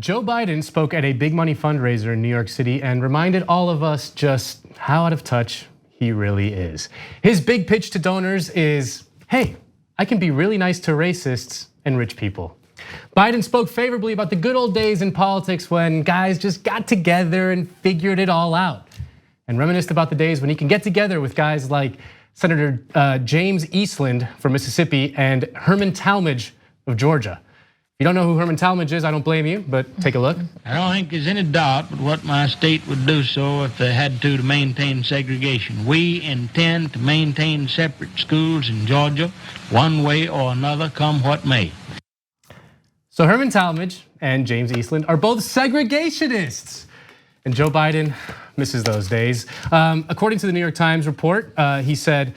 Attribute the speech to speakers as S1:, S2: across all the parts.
S1: Joe Biden spoke at a big money fundraiser in New York City and reminded all of us just how out of touch he really is. His big pitch to donors is, hey, I can be really nice to racists and rich people. Biden spoke favorably about the good old days in politics when guys just got together and figured it all out, and reminisced about the days when he can get together with guys like Senator James Eastland from Mississippi and Herman Talmadge of Georgia. If you don't know who Herman Talmadge is, I don't blame you, but take a look.
S2: I don't think there's any doubt but what my state would do so if they had to maintain segregation. We intend to maintain separate schools in Georgia, one way or another, come what may.
S1: So Herman Talmadge and James Eastland are both segregationists, and Joe Biden misses those days. According to the New York Times report, he said,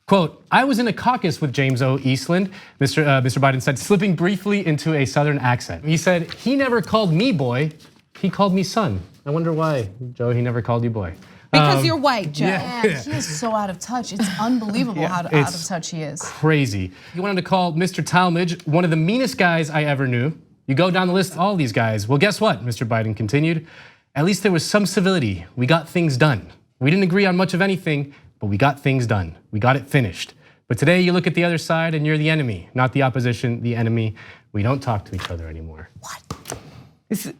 S1: quote, I was in a caucus with James O. Eastland, Mr. Biden said, slipping briefly into a Southern accent. He said, he never called me boy, he called me son. I wonder why, Joe, he never called you boy.
S3: Because you're white, Joe.
S4: Yeah, he is so out of touch. It's unbelievable how out of touch he is.
S1: Crazy. He wanted to call Mr. Talmadge one of the meanest guys I ever knew. You go down the list, all these guys. Well, guess what, Mr. Biden continued. At least there was some civility. We got things done. We didn't agree on much of anything, but we got things done. We got it finished. But today you look at the other side and you're the enemy, not the opposition, the enemy. We don't talk to each other anymore.
S3: What?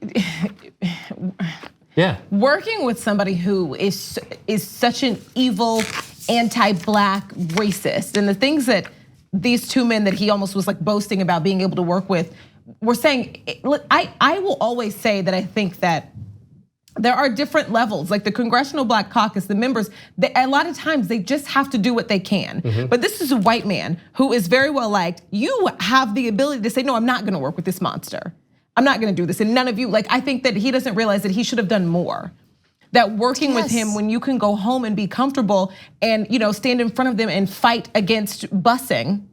S1: Yeah.
S3: Working with somebody who is such an evil, anti-black racist, and the things that these two men that he almost was like boasting about being able to work with were saying, I will always say that I think that there are different levels, like the Congressional Black Caucus, the members, a lot of times they just have to do what they can. But this is a white man who is very well liked. You have the ability to say, no, I'm not gonna work with this monster. I'm not gonna do this, and none of you, like I think that he doesn't realize that he should have done more. That working with him when you can go home and be comfortable and stand in front of them and fight against busing,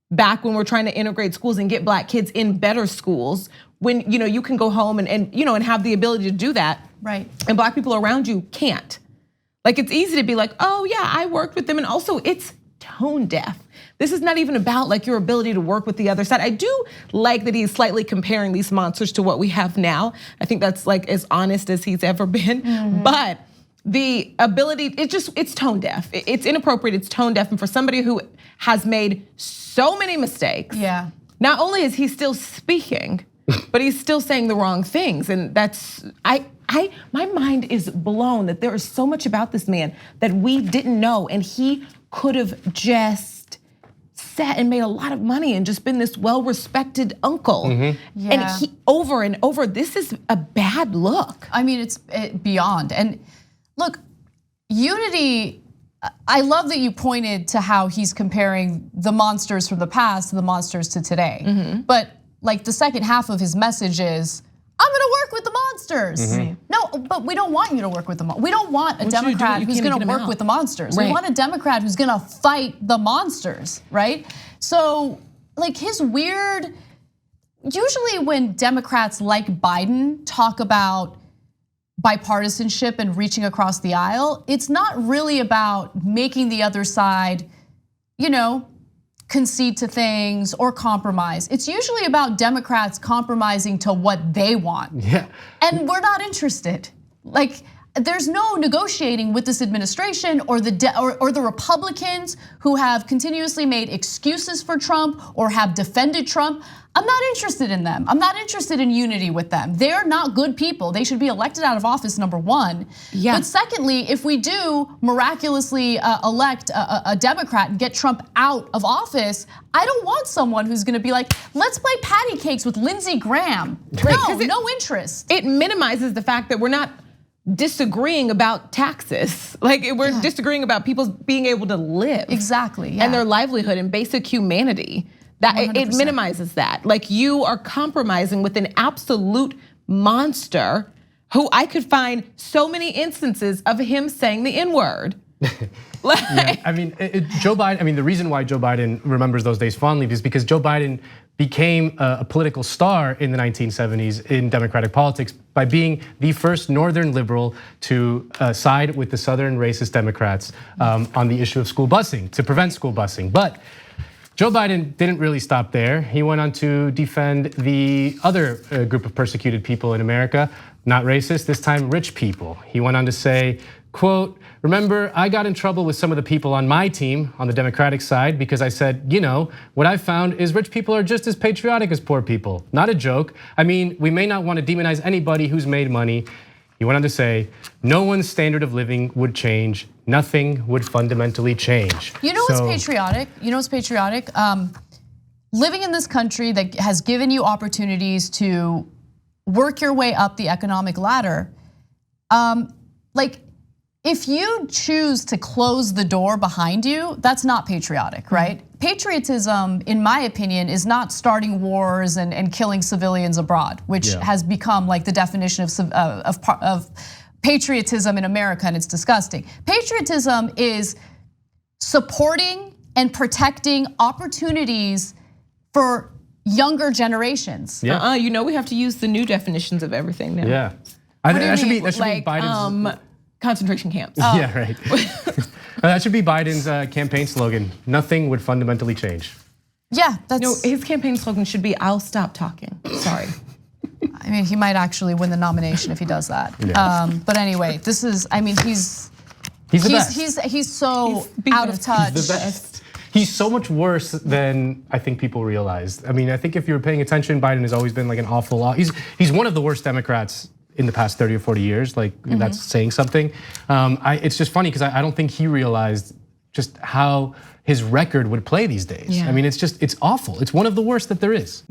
S3: back when we're trying to integrate schools and get black kids in better schools, when you can go home and have the ability to do that.
S4: Right.
S3: And black people around you can't. Like it's easy to be like, oh yeah, I worked with them, and also it's tone deaf. This is not even about like your ability to work with the other side. I do like that he's slightly comparing these monsters to what we have now. I think that's like as honest as he's ever been. But the ability, it's tone deaf. It's inappropriate, it's tone deaf. And for somebody who has made so many mistakes, not only is he still speaking, but he's still saying the wrong things. And that's, my mind is blown that there is so much about this man that we didn't know, and he could have just sat and made a lot of money and just been this well-respected uncle. And he over and over, this is a bad look.
S4: I mean, it's beyond. And look, unity, I love that you pointed to how he's comparing the monsters from the past to the monsters to today. But like the second half of his message is, I'm gonna work with the monsters. No, but we don't want you to work with the monsters. We don't want a Democrat who's gonna work with the monsters. We want a Democrat who's gonna fight the monsters, right? So like his weird, usually when Democrats like Biden talk about bipartisanship and reaching across the aisle, it's not really about making the other side, concede to things or compromise. It's usually about Democrats compromising to what they want. And we're not interested. Like there's no negotiating with this administration or the Republicans who have continuously made excuses for Trump or have defended Trump. I'm not interested in them. I'm not interested in unity with them. They're not good people. They should be elected out of office, number one. But secondly, if we do miraculously elect a Democrat and get Trump out of office, I don't want someone who's gonna be like, let's play patty cakes with Lindsey Graham. No interest.
S3: It minimizes the fact that we're not disagreeing about taxes. Like we're disagreeing about people being able to live.
S4: Exactly,
S3: and their livelihood and basic humanity. That 100%. It minimizes that. Like you are compromising with an absolute monster who I could find so many instances of him saying the N-word.
S1: I mean, Joe Biden, the reason why Joe Biden remembers those days fondly is because Joe Biden became a political star in the 1970s in Democratic politics by being the first Northern liberal to side with the Southern racist Democrats on the issue of school busing, to prevent school busing. But Joe Biden didn't really stop there. He went on to defend the other group of persecuted people in America, not racist, this time rich people. He went on to say, quote, remember, I got in trouble with some of the people on my team on the Democratic side because I said, you know, what I've found is rich people are just as patriotic as poor people. Not a joke. I mean, we may not want to demonize anybody who's made money. He went on to say, no one's standard of living would change. Nothing would fundamentally change.
S4: You know what's patriotic? You know what's patriotic? Living in this country that has given you opportunities to work your way up the economic ladder. Like, if you choose to close the door behind you, that's not patriotic, right? Patriotism, in my opinion, is not starting wars and killing civilians abroad, which has become like the definition of patriotism in America, and it's disgusting. Patriotism is supporting and protecting opportunities for younger generations.
S1: Yeah.
S3: You know we have to use the new definitions of everything now.
S1: Yeah. That should be Biden's.
S3: Concentration camps.
S1: Yeah, right. That should be Biden's campaign slogan. Nothing would fundamentally change.
S4: Yeah, that's.
S3: No, his campaign slogan should be, I'll stop talking. Sorry.
S4: I mean, he might actually win the nomination if he does that.
S1: Yeah.
S4: But anyway, this is, I mean, he's
S1: the best.
S4: He's so out of touch.
S1: He's the best. He's so much worse than I think people realize. I mean, I think if you're paying attention, Biden has always been like an awful lot. He's one of the worst Democrats in the past 30 or 40 years, like that's saying something. It's just funny because I don't think he realized just how his record would play these days.
S3: Yeah.
S1: I mean, it's awful. It's one of the worst that there is.